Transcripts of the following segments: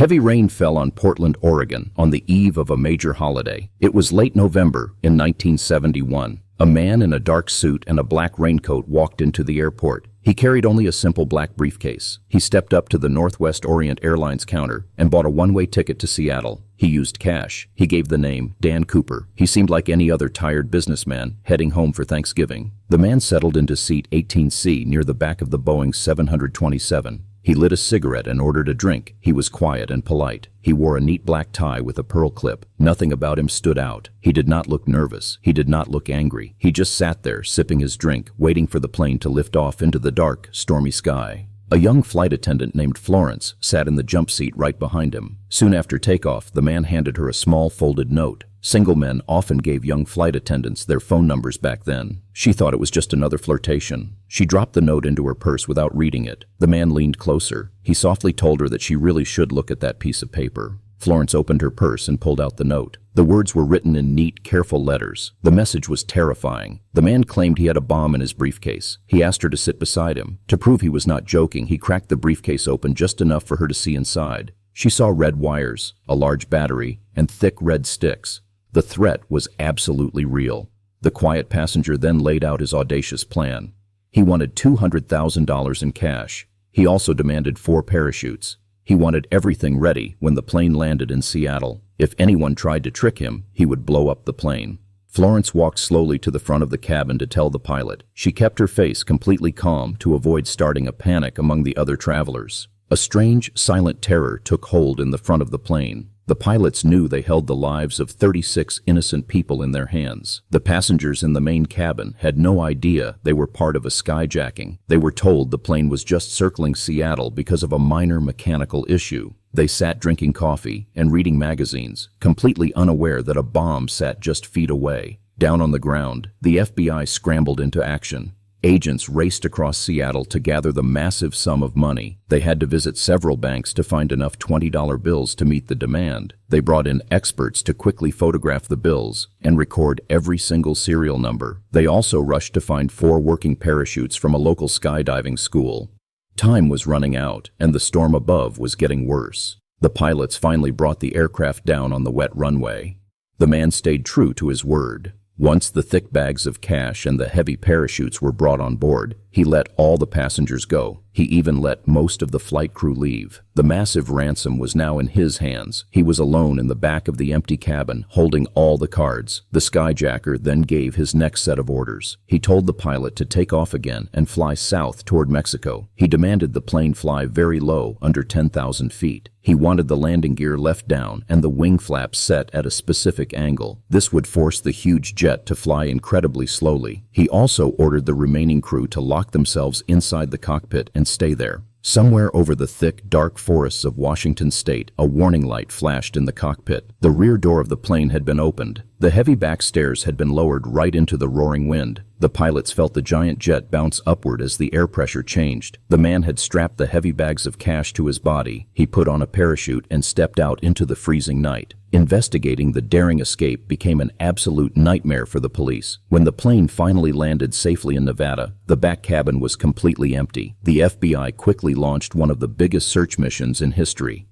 Heavy rain fell on Portland, Oregon, on the eve of a major holiday. It was late November in 1971. A man in a dark suit and a black raincoat walked into the airport. He carried only a simple black briefcase. He stepped up to the Northwest Orient Airlines counter and bought a one-way ticket to Seattle. He used cash. He gave the name Dan Cooper. He seemed like any other tired businessman heading home for Thanksgiving. The man settled into seat 18C near the back of the Boeing 727. He lit a cigarette and ordered a drink. He was quiet and polite. He wore a neat black tie with a pearl clip. Nothing about him stood out. He did not look nervous. He did not look angry. He just sat there, sipping his drink, waiting for the plane to lift off into the dark, stormy sky. A young flight attendant named Florence sat in the jump seat right behind him. Soon after takeoff, the man handed her a small folded note. Single men often gave young flight attendants their phone numbers back then. She thought it was just another flirtation. She dropped the note into her purse without reading it. The man leaned closer. He softly told her that she really should look at that piece of paper. Florence opened her purse and pulled out the note. The words were written in neat, careful letters. The message was terrifying. The man claimed he had a bomb in his briefcase. He asked her to sit beside him. To prove he was not joking, he cracked the briefcase open just enough for her to see inside. She saw red wires, a large battery, and thick red sticks. The threat was absolutely real. The quiet passenger then laid out his audacious plan. He wanted $200,000 in cash. He also demanded 4 parachutes. He wanted everything ready when the plane landed in Seattle. If anyone tried to trick him, he would blow up the plane. Florence walked slowly to the front of the cabin to tell the pilot. She kept her face completely calm to avoid starting a panic among the other travelers. A strange, silent terror took hold in the front of the plane. The pilots knew they held the lives of 36 innocent people in their hands. The passengers in the main cabin had no idea they were part of a skyjacking. They were told the plane was just circling Seattle because of a minor mechanical issue. They sat drinking coffee and reading magazines, completely unaware that a bomb sat just feet away. Down on the ground, the FBI scrambled into action. Agents raced across Seattle to gather the massive sum of money. They had to visit several banks to find enough $20 bills to meet the demand. They brought in experts to quickly photograph the bills and record every single serial number. They also rushed to find 4 working parachutes from a local skydiving school. Time was running out, and the storm above was getting worse. The pilots finally brought the aircraft down on the wet runway. The man stayed true to his word. Once the thick bags of cash and the heavy parachutes were brought on board, he let all the passengers go. He even let most of the flight crew leave. The massive ransom was now in his hands. He was alone in the back of the empty cabin, holding all the cards. The skyjacker then gave his next set of orders. He told the pilot to take off again and fly south toward Mexico. He demanded the plane fly very low, under 10,000 feet. He wanted the landing gear left down and the wing flaps set at a specific angle. This would force the huge jet to fly incredibly slowly. He also ordered the remaining crew to lock themselves inside the cockpit and stay there. Somewhere over the thick, dark forests of Washington state, a warning light flashed in the cockpit. The rear door of the plane had been opened. The heavy back stairs had been lowered right into the roaring wind. The pilots felt the giant jet bounce upward as the air pressure changed. The man had strapped the heavy bags of cash to his body. He put on a parachute and stepped out into the freezing night. Investigating the daring escape became an absolute nightmare for the police. When the plane finally landed safely in Nevada, the back cabin was completely empty. The FBI quickly launched one of the biggest search missions in history.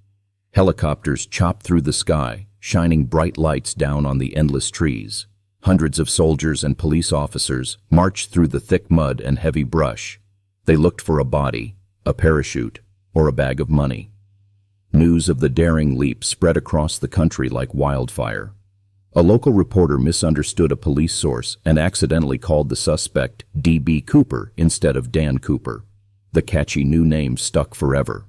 Helicopters chopped through the sky, shining bright lights down on the endless trees. Hundreds of soldiers and police officers marched through the thick mud and heavy brush. They looked for a body, a parachute, or a bag of money. News of the daring leap spread across the country like wildfire. A local reporter misunderstood a police source and accidentally called the suspect D.B. Cooper instead of Dan Cooper. The catchy new name stuck forever.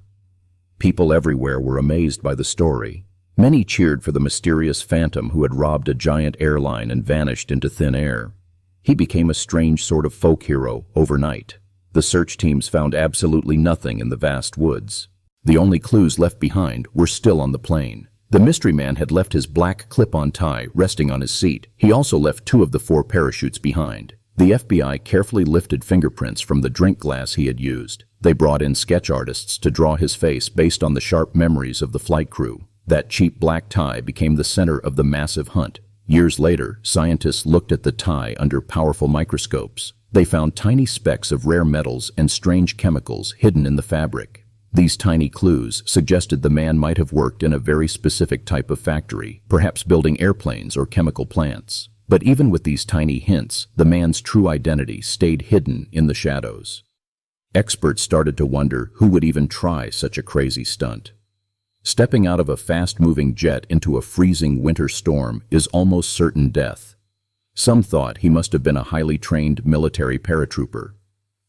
People everywhere were amazed by the story. Many cheered for the mysterious phantom who had robbed a giant airline and vanished into thin air. He became a strange sort of folk hero overnight. The search teams found absolutely nothing in the vast woods. The only clues left behind were still on the plane. The mystery man had left his black clip-on tie resting on his seat. He also left 2 of the 4 parachutes behind. The FBI carefully lifted fingerprints from the drink glass he had used. They brought in sketch artists to draw his face based on the sharp memories of the flight crew. That cheap black tie became the center of the massive hunt. Years later, scientists looked at the tie under powerful microscopes. They found tiny specks of rare metals and strange chemicals hidden in the fabric. These tiny clues suggested the man might have worked in a very specific type of factory, perhaps building airplanes or chemical plants. But even with these tiny hints, the man's true identity stayed hidden in the shadows. Experts started to wonder who would even try such a crazy stunt. Stepping out of a fast-moving jet into a freezing winter storm is almost certain death. Some thought he must have been a highly trained military paratrooper.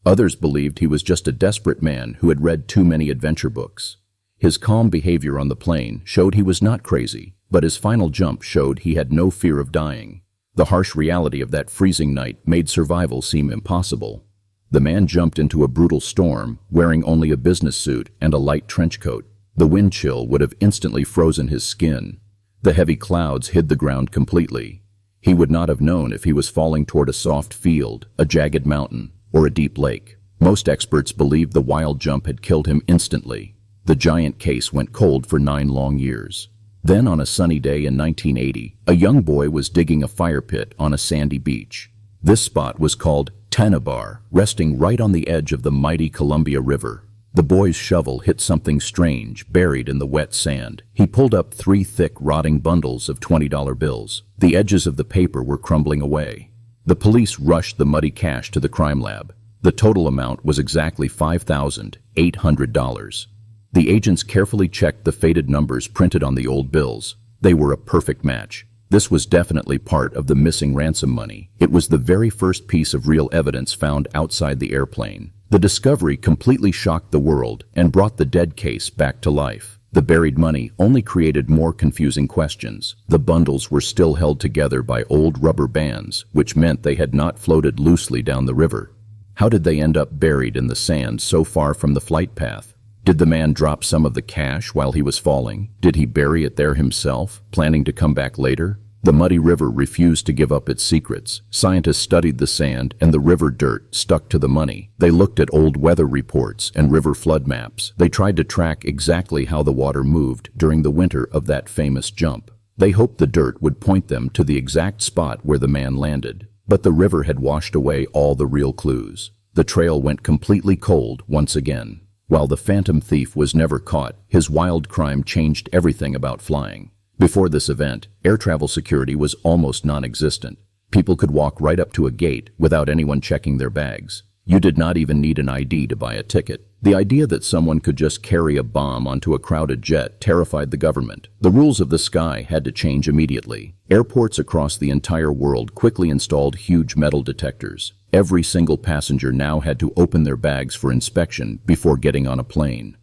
Others believed he was just a desperate man who had read too many adventure books. His calm behavior on the plane showed he was not crazy, but his final jump showed he had no fear of dying. The harsh reality of that freezing night made survival seem impossible. The man jumped into a brutal storm, wearing only a business suit and a light trench coat. The wind chill would have instantly frozen his skin. The heavy clouds hid the ground completely. He would not have known if he was falling toward a soft field, a jagged mountain, or a deep lake. Most experts believed the wild jump had killed him instantly. The giant case went cold for 9 long years. Then on a sunny day in 1980, a young boy was digging a fire pit on a sandy beach. This spot was called Tena Bar, resting right on the edge of the mighty Columbia River. The boy's shovel hit something strange, buried in the wet sand. He pulled up 3 thick, rotting bundles of $20 bills. The edges of the paper were crumbling away. The police rushed the muddy cash to the crime lab. The total amount was exactly $5,800. The agents carefully checked the faded numbers printed on the old bills. They were a perfect match. This was definitely part of the missing ransom money. It was the very first piece of real evidence found outside the airplane. The discovery completely shocked the world and brought the dead case back to life. The buried money only created more confusing questions. The bundles were still held together by old rubber bands, which meant they had not floated loosely down the river. How did they end up buried in the sand so far from the flight path? Did the man drop some of the cash while he was falling? Did he bury it there himself, planning to come back later? The muddy river refused to give up its secrets. Scientists studied the sand and the river dirt stuck to the money. They looked at old weather reports and river flood maps. They tried to track exactly how the water moved during the winter of that famous jump. They hoped the dirt would point them to the exact spot where the man landed. But the river had washed away all the real clues. The trail went completely cold once again. While the phantom thief was never caught, his wild crime changed everything about flying. Before this event, air travel security was almost non-existent. People could walk right up to a gate without anyone checking their bags. You did not even need an ID to buy a ticket. The idea that someone could just carry a bomb onto a crowded jet terrified the government. The rules of the sky had to change immediately. Airports across the entire world quickly installed huge metal detectors. Every single passenger now had to open their bags for inspection before getting on a plane.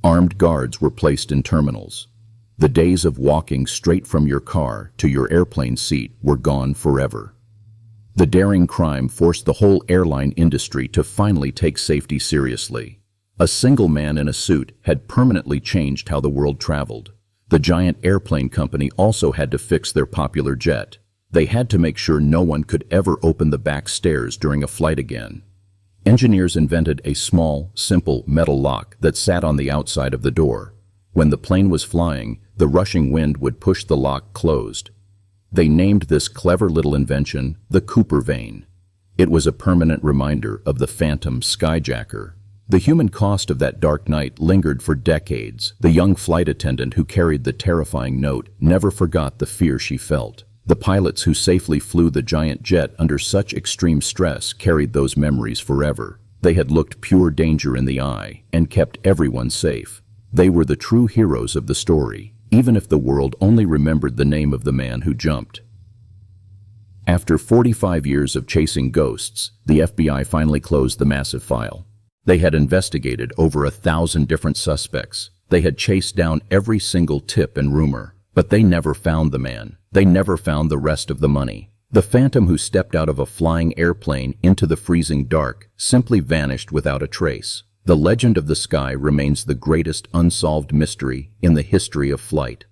Armed guards were placed in terminals. The days of walking straight from your car to your airplane seat were gone forever. The daring crime forced the whole airline industry to finally take safety seriously. A single man in a suit had permanently changed how the world traveled. The giant airplane company also had to fix their popular jet. They had to make sure no one could ever open the back stairs during a flight again. Engineers invented a small, simple metal lock that sat on the outside of the door. When the plane was flying, the rushing wind would push the lock closed. They named this clever little invention the Cooper vane. It was a permanent reminder of the phantom skyjacker. The human cost of that dark night lingered for decades. The young flight attendant who carried the terrifying note never forgot the fear she felt. The pilots who safely flew the giant jet under such extreme stress carried those memories forever. They had looked pure danger in the eye and kept everyone safe. They were the true heroes of the story, even if the world only remembered the name of the man who jumped. After 45 years of chasing ghosts, the FBI finally closed the massive file. They had investigated over 1,000 different suspects. They had chased down every single tip and rumor, but they never found the man. They never found the rest of the money. The phantom who stepped out of a flying airplane into the freezing dark simply vanished without a trace. The legend of the sky remains the greatest unsolved mystery in the history of flight.